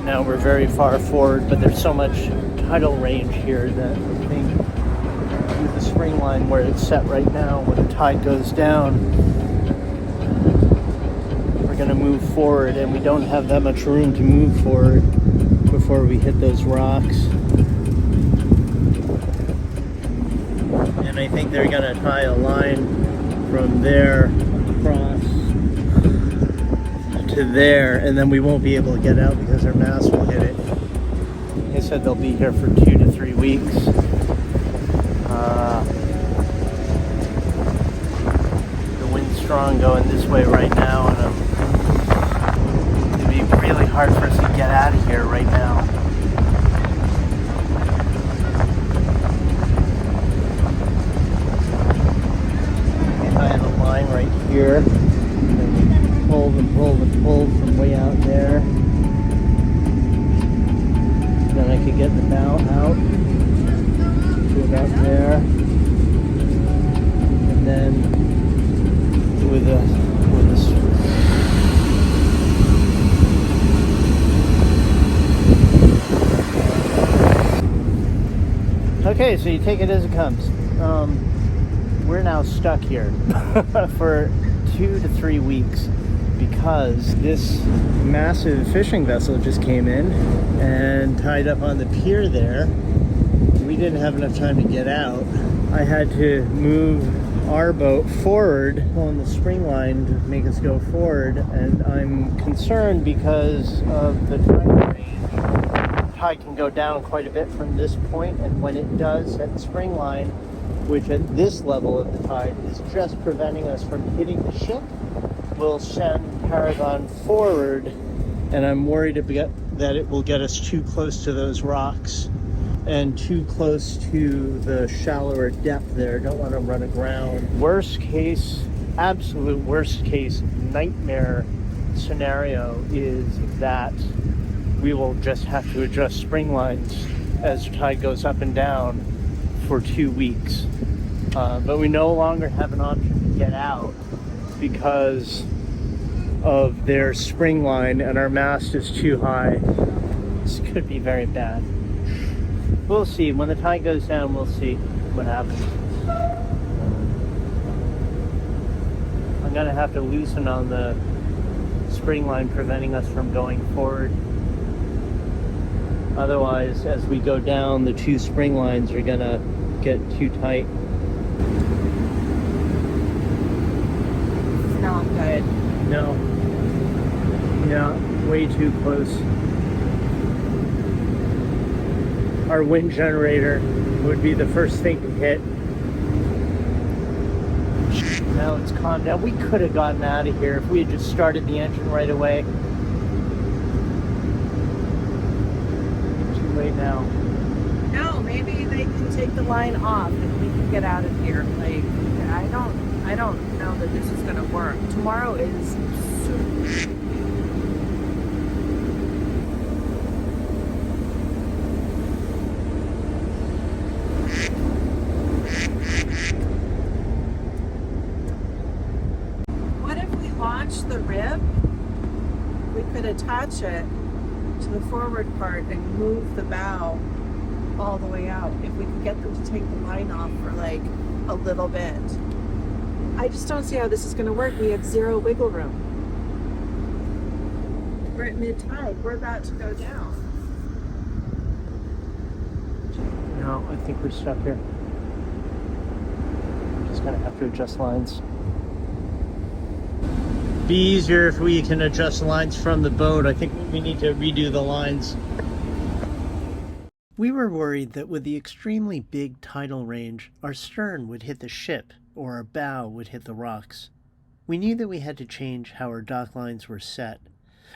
now we're very far forward, but there's so much tidal range here that I think with the spring line where it's set right now, when the tide goes down, we're going to move forward, and we don't have that much room to move forward before we hit those rocks. And I think they're going to tie a line from there across to there, and then we won't be able to get out because our mast will hit it. They said they'll be here for 2 to 3 weeks. The wind's strong going this way right now, and it'd be really hard for us to get out of here right now. I have a line right here, and pull and pull and pull from way out there. Then I could get the bow out to about there, and then with a okay, so you take it as it comes. We're now stuck here for 2 to 3 weeks because this massive fishing vessel just came in and tied up on the pier there. We didn't have enough time to get out. I had to move our boat forward on the spring line to make us go forward, and I'm concerned because of the tide range. Tide can go down quite a bit from this point, and when it does at the spring line, which at this level of the tide is just preventing us from hitting the ship, will send Paragon forward, and I'm worried that it will get us too close to those rocks and too close to the shallower depth there. Don't want to run aground. Worst case, absolute worst case nightmare scenario is that we will just have to adjust spring lines as the tide goes up and down for 2 weeks. But we no longer have an option to get out because of their spring line, and our mast is too high. This could be very bad. We'll see. When the tide goes down, we'll see what happens. I'm gonna have to loosen on the spring line, preventing us from going forward. Otherwise, as we go down, the 2 spring lines are gonna get too tight. It's not good. No. Yeah, way too close. Our wind generator would be the first thing to hit. Now it's calmed down. We could have gotten out of here if we had just started the engine right away. Too late now. No, maybe they can take the line off and we can get out of here. Like, I don't know that this is gonna work. Tomorrow is super. The rib, we could attach it to the forward part and move the bow all the way out if we could get them to take the line off for like a little bit. I just don't see how this is going to work. We have 0 wiggle room. We're at mid-tide. We're about to go down. No, I think we're stuck here. We're just going to have to adjust lines. Be easier if we can adjust lines from the boat. I think we need to redo the lines. We were worried that with the extremely big tidal range, our stern would hit the ship or our bow would hit the rocks. We knew that we had to change how our dock lines were set.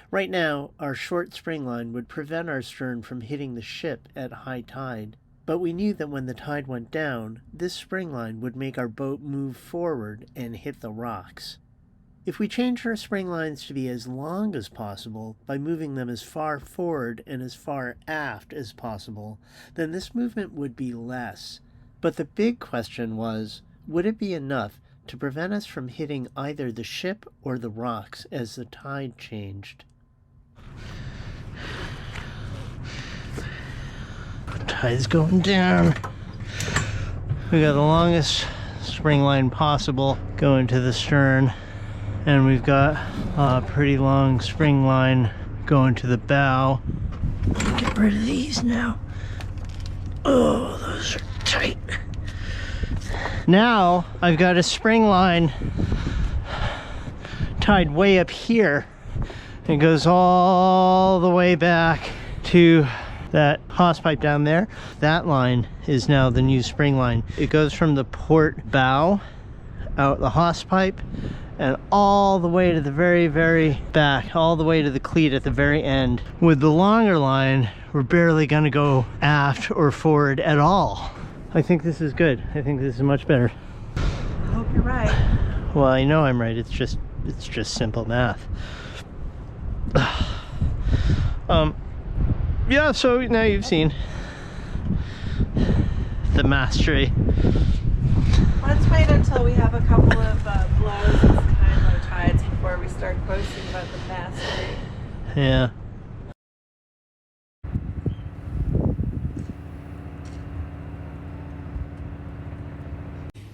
Right now, our short spring line would prevent our stern from hitting the ship at high tide, but we knew that when the tide went down, this spring line would make our boat move forward and hit the rocks. If we changed our spring lines to be as long as possible by moving them as far forward and as far aft as possible, then this movement would be less. But the big question was, would it be enough to prevent us from hitting either the ship or the rocks as the tide changed? tide's going down. We got the longest spring line possible going to the stern, and we've got a pretty long spring line going to the bow. Get rid of these now. Oh, those are tight. Now I've got a spring line tied way up here. It goes all the way back to that hawse pipe down there. That line is now the new spring line. It goes from the port bow out the hawse pipe and all the way to the very, very back, all the way to the cleat at the very end. With the longer line, we're barely gonna go aft or forward at all. I think this is good. I think this is much better. I hope you're right. Well, I know I'm right. It's just simple math. Yeah, so now you've seen the mastery. Let's wait until we have a couple of blows and some high low tides before we start boasting about the mastery. Yeah.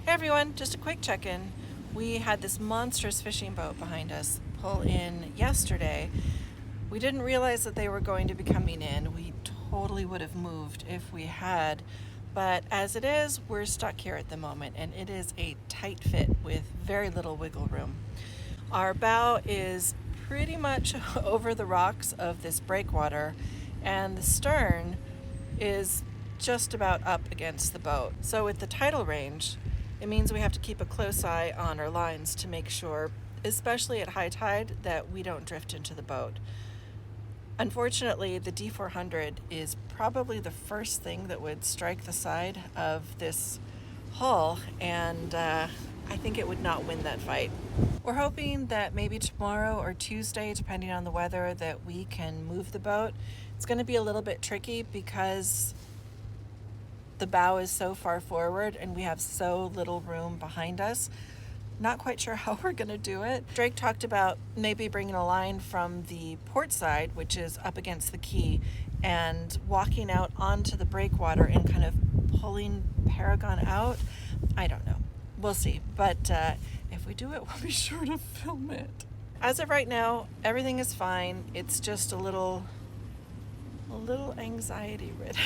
Hey everyone, just a quick check-in. We had this monstrous fishing boat behind us pull in yesterday. We didn't realize that they were going to be coming in. We totally would have moved if we had, but as it is, we're stuck here at the moment, and it is a tight fit with very little wiggle room. Our bow is pretty much over the rocks of this breakwater, and the stern is just about up against the boat. So with the tidal range, it means we have to keep a close eye on our lines to make sure, especially at high tide, that we don't drift into the boat. Unfortunately, the D400 is probably the first thing that would strike the side of this hull, and I think it would not win that fight. We're hoping that maybe tomorrow or Tuesday, depending on the weather, that we can move the boat. It's going to be a little bit tricky because the bow is so far forward and we have so little room behind us. Not quite sure how we're going to do it. Drake talked about maybe bringing a line from the port side, which is up against the quay, and walking out onto the breakwater and kind of pulling Paragon out. I don't know. We'll see. But if we do it, we'll be sure to film it. As of right now, everything is fine. It's just a little anxiety ridden.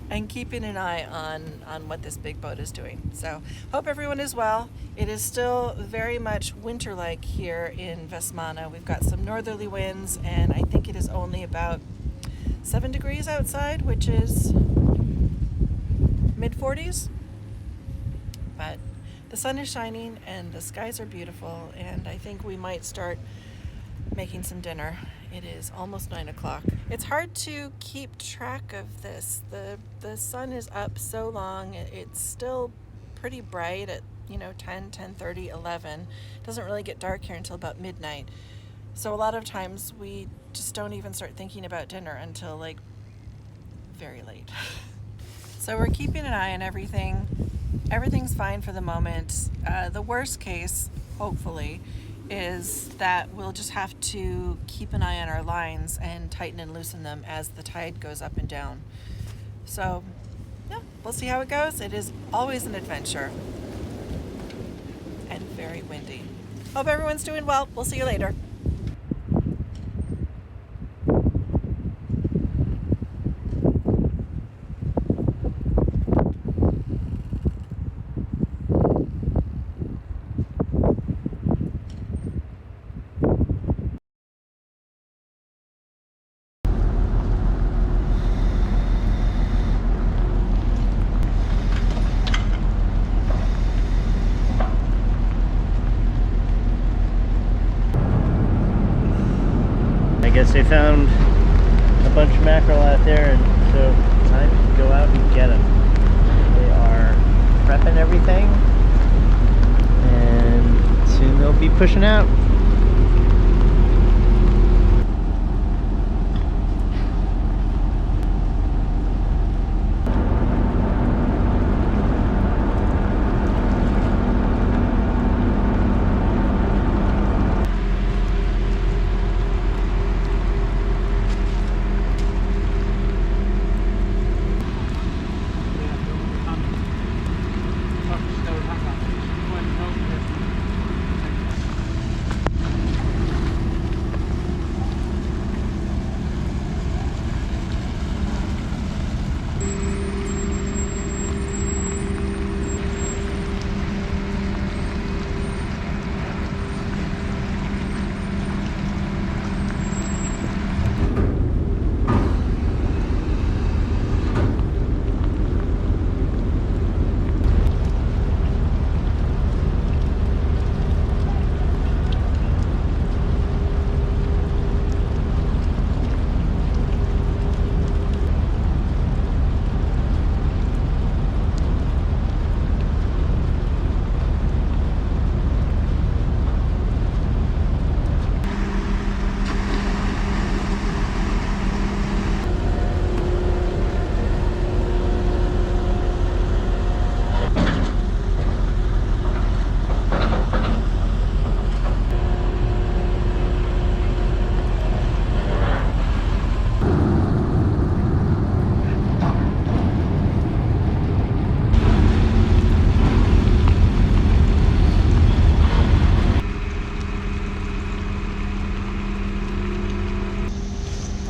And keeping an eye on what this big boat is doing. So hope everyone is well. It is still very much winter-like here in Vestmanna. We've got some northerly winds, and I think it is only about 7 degrees outside, which is mid-40s. But the sun is shining and the skies are beautiful, and I think we might start making some dinner. It is almost 9 o'clock. It's hard to keep track of this. The sun is up so long. It's still pretty bright at 10, 10:30, 11. It doesn't really get dark here until about midnight. So a lot of times we just don't even start thinking about dinner until like very late. So we're keeping an eye on everything. Everything's fine for the moment. The worst case, hopefully, is that we'll just have to keep an eye on our lines and tighten and loosen them as the tide goes up and down. So, yeah, we'll see how it goes. It is always an adventure. And very windy. Hope everyone's doing well. We'll see you later. I guess they found a bunch of mackerel out there, and so time to go out and get them. They are prepping everything, and soon they'll be pushing out.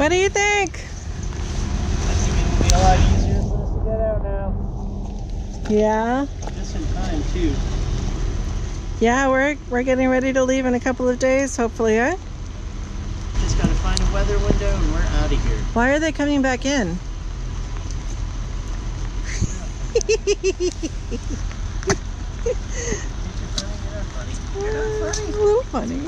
What do you think? I think it'll be a lot easier for us to get out now. Yeah. Just in time too. Yeah, we're getting ready to leave in a couple of days, hopefully, eh? Just gotta find a weather window and we're out of here. Why are they coming back in? A little funny.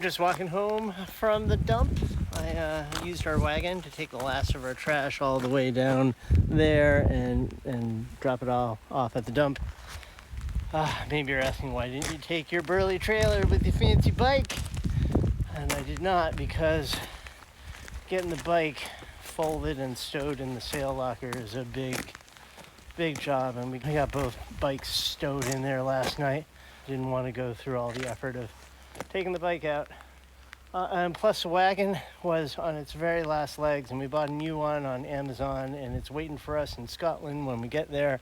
Just walking home from the dump. I used our wagon to take the last of our trash all the way down there and drop it all off at the dump. Maybe you're asking, why didn't you take your burly trailer with your fancy bike? And I did not, because getting the bike folded and stowed in the sail locker is a big job, and we got both bikes stowed in there last night. Didn't want to go through all the effort of taking the bike out. And plus the wagon was on its very last legs, and we bought a new one on Amazon, and it's waiting for us in Scotland when we get there.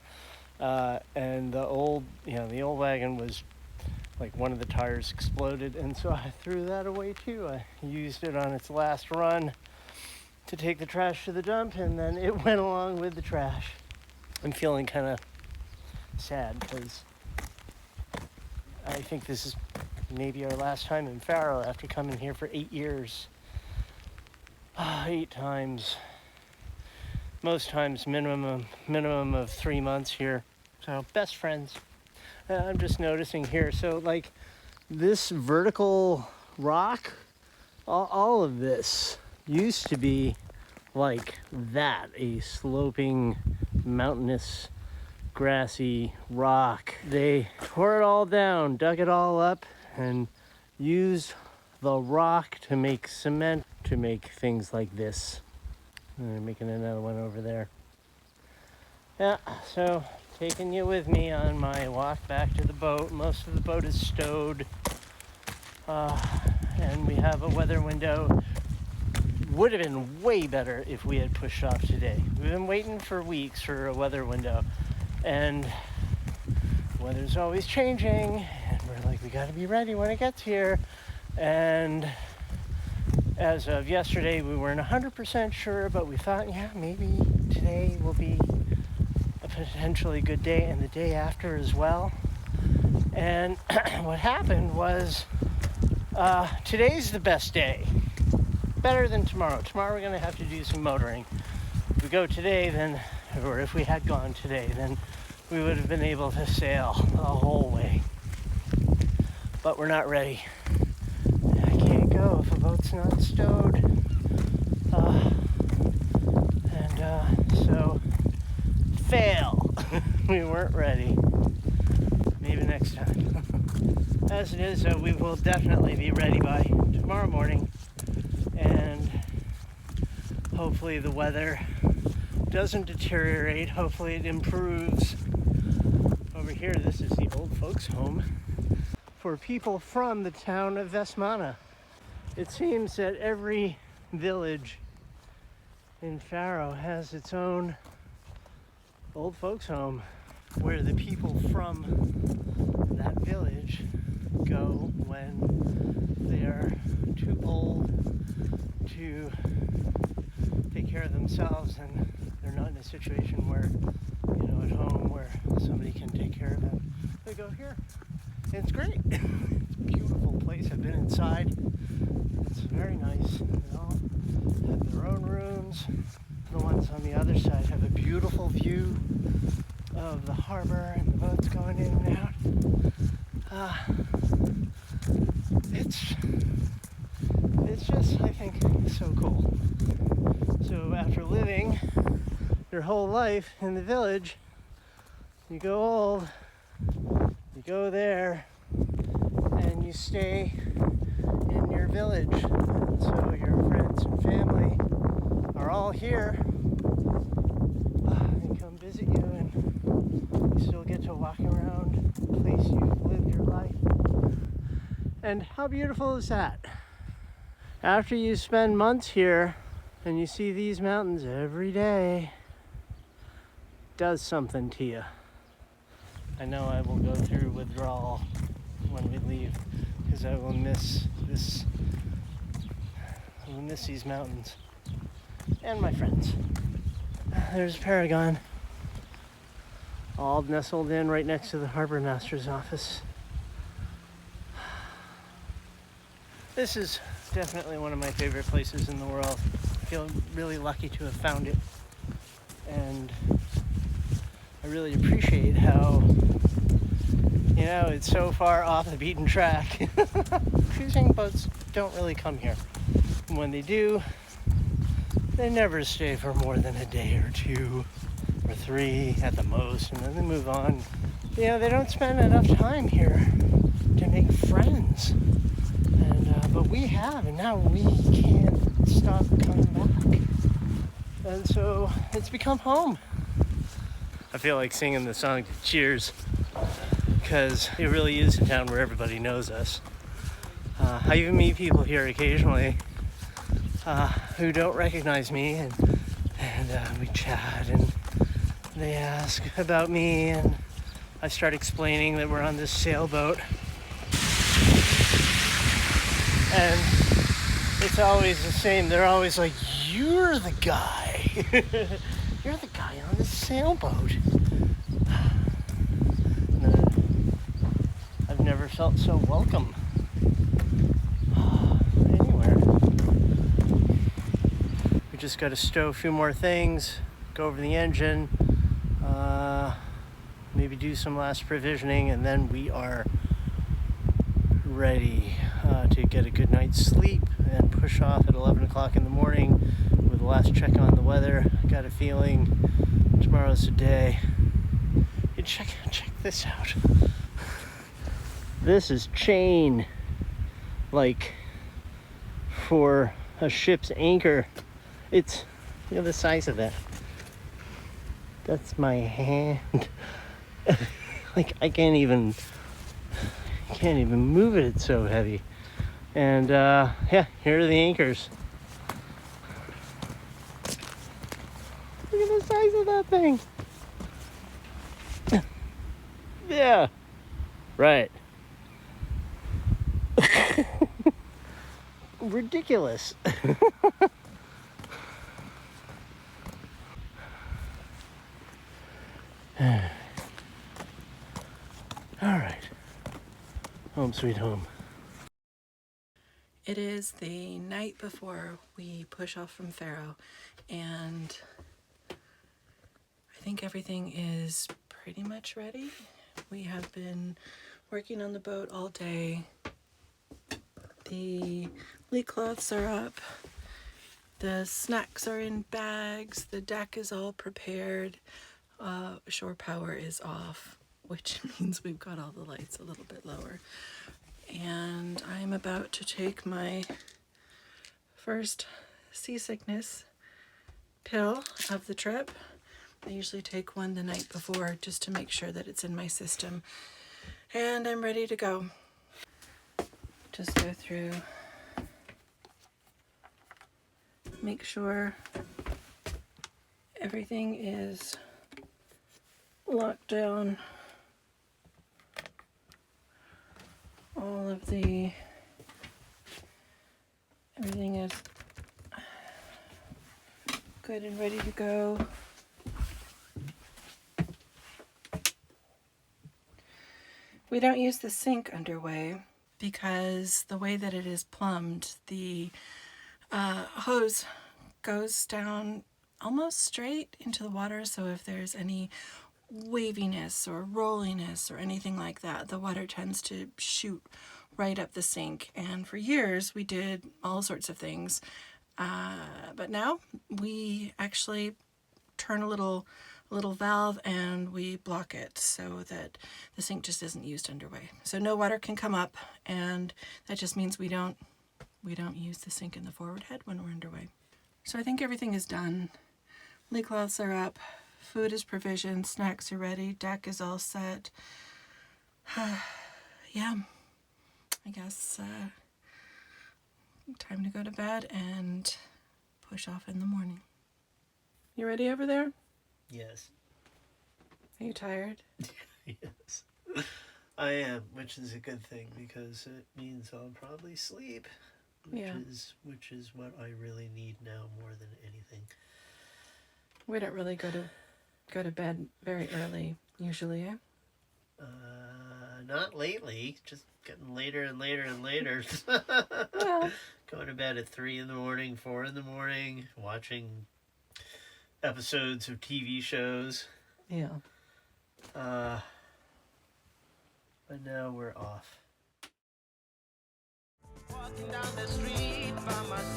And the old wagon was like one of the tires exploded, and so I threw that away too. I used it on its last run to take the trash to the dump, and then it went along with the trash. I'm feeling kind of sad because I think this is maybe our last time in Faroe after coming here for 8 years. 8 times. Most times minimum of 3 months here. So best friends. I'm just noticing here. So like this vertical rock, all of this used to be like that, a sloping, mountainous, grassy rock. They tore it all down, dug it all up, and used the rock to make cement to make things like this. And they're making another one over there. Yeah, so taking you with me on my walk back to the boat. Most of the boat is stowed, and we have a weather window. Would have been way better if we had pushed off today. We've been waiting for weeks for a weather window, and the weather's always changing, and we're like, we gotta be ready when it gets here. And as of yesterday, we weren't 100% sure, but we thought, yeah, maybe today will be a potentially good day, and the day after as well. And what happened was, today's the best day. Better than tomorrow. Tomorrow we're gonna have to do some motoring. If we go today, then, or if we had gone today, then we would have been able to sail the whole way. But we're not ready. I can't go if a boat's not stowed. So, fail. We weren't ready. Maybe next time. As it is, we will definitely be ready by tomorrow morning. And hopefully the weather doesn't deteriorate. Hopefully it improves. Over here, this is the old folks' home for people from the town of Vestmanna. It seems that every village in Faroe has its own old folks' home where the people from that village go when they are too old to take care of themselves, and they're not in a situation where, at home where somebody can take care of them. They go here. It's great. It's a beautiful place. I've been inside. It's very nice. They all have their own rooms. The ones on the other side have a beautiful view of the harbor and the boats going in and out. It's just, I think, so cool. So after living your whole life in the village, you go old, you go there, and you stay in your village. And so your friends and family are all here. They come visit you, and you still get to walk around the place you've lived your life. And how beautiful is that? After you spend months here, and you see these mountains every day, does something to you. I know I will go through withdrawal when we leave, because I will miss this. I will miss these mountains and my friends. There's Paragon, all nestled in right next to the harbor master's office. This is definitely one of my favorite places in the world. I feel really lucky to have found it, and I really appreciate how, you know, it's so far off the beaten track. Cruising boats don't really come here. And when they do, they never stay for more than a day or two or three at the most, and then they move on. You know, they don't spend enough time here to make friends. And but we have, and now we can't stop coming back. And so it's become home. I feel like singing the song Cheers, because it really is a town where everybody knows us. I even meet people here occasionally who don't recognize me, and we chat, and they ask about me, and I start explaining that we're on this sailboat. And it's always the same. They're always like, "You're the guy. You're the guy on the sailboat." I've never felt so welcome anywhere. We just got to stow a few more things, go over the engine, maybe do some last provisioning, and then we are ready to get a good night's sleep and push off at 11 o'clock in the morning with the last check on the weather. I got a feeling tomorrow's the day. Hey, check this out. This is chain, like for a ship's anchor. It's, you know, the size of that. That's my hand. Like I can't even move it. It's so heavy. And yeah, here are the anchors. Look at the size of that thing. Yeah, right. Ridiculous. All right. Home sweet home. It is the night before we push off from Faroe, and I think everything is pretty much ready. We have been working on the boat all day. The leak cloths are up. The snacks are in bags. The deck is all prepared. Shore power is off, which means we've got all the lights a little bit lower. And I'm about to take my first seasickness pill of the trip. I usually take one the night before just to make sure that it's in my system. And I'm ready to go. Just go through, make sure everything is locked down. All of everything is good and ready to go. We don't use the sink underway because the way that it is plumbed, the hose goes down almost straight into the water, so if there's any waviness or rolliness or anything like that, the water tends to shoot right up the sink. And for years we did all sorts of things, but now we actually turn a little valve and we block it so that the sink just isn't used underway. So no water can come up, and that just means we don't use the sink in the forward head when we're underway. So I think everything is done. Leak cloths are up. Food is provisioned, snacks are ready, deck is all set. Yeah, I guess time to go to bed and push off in the morning. You ready over there? Yes. Are you tired? Yes. I am, which is a good thing because it means I'll probably sleep. Which is what I really need now more than anything. We don't really go to bed very early usually, eh? Not lately. Just getting later and later and later. Well, Going to bed at 3 in the morning, 4 in the morning, watching episodes of TV shows. yeah. But now we're off. Walking down the street by myself.